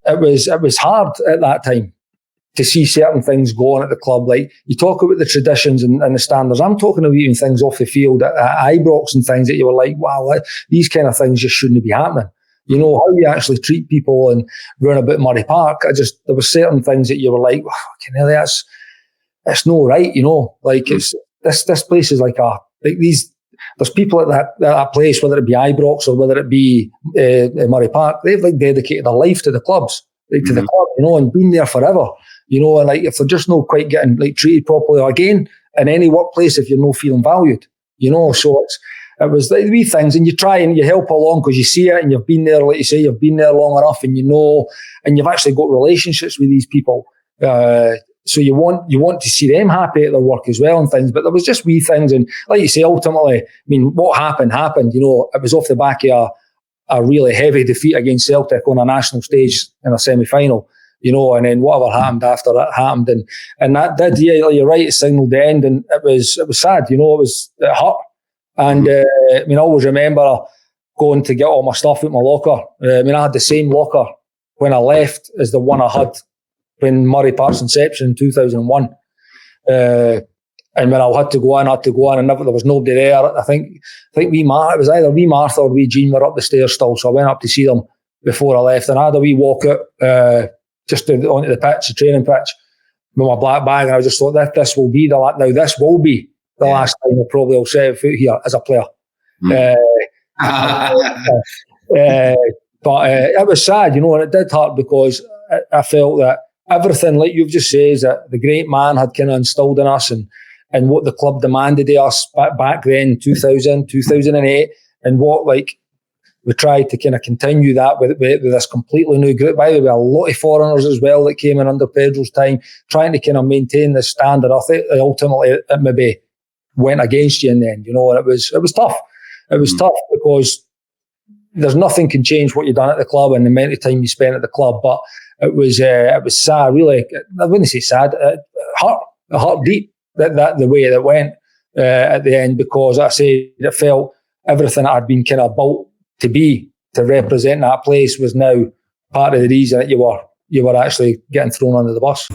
it was hard at that time to see certain things go on at the club. Like, you talk about the traditions and the standards. I'm talking about even things off the field at Ibrox and things that you were like, wow, these kind of things just shouldn't be happening. You know, how you actually treat people and run about Murray Park. There were certain things that you were like, wow, that's no right, you know. Like, it's this place is there's people at that place, whether it be Ibrox or whether it be Murray Park, they've like dedicated their life to the clubs, like to the club, you know, and been there forever, you know. And like, if they're just not quite getting like treated properly, or again, in any workplace, if you're not feeling valued, you know. So it was like wee things, and you try and you help along because you see it and you've been there, like you say, you've been there long enough, and you know, and you've actually got relationships with these people. So you want to see them happy at their work as well and things. But there was just wee things, and like you say, ultimately, I mean, what happened. You know, it was off the back of a really heavy defeat against Celtic on a national stage in a semi-final. You know, and then whatever happened after that happened, and that did, yeah, you're right, it signalled the end, and it was sad. You know, it hurt. And I mean, I always remember going to get all my stuff out my locker. I mean, I had the same locker when I left as the one I had when Murray Park's inception in 2001. And when I had to go in, and there was nobody there. I think it was either wee Martha or wee Jean were up the stairs still, so I went up to see them before I left, and I had a wee walk out just onto the pitch, the training pitch, with my black bag, and I just thought this will be the last time I probably will set foot here as a player. But it was sad, you know, and it did hurt because I felt that everything, like you've just said, that the great man had kind of instilled in us, and what the club demanded of us back then, 2000, 2008, and what, like, we tried to kind of continue that with this completely new group. By the way, a lot of foreigners as well that came in under Pedro's time, trying to kind of maintain this standard. I think ultimately it maybe went against you in the end, you know, and it was tough. It was tough because there's nothing can change what you've done at the club and the amount of time you spent at the club. But it was sad, really. I wouldn't say sad. It hurt deep that the way that went at the end, because I say it felt everything that had been kind of built to represent that place was now part of the reason that you were actually getting thrown under the bus.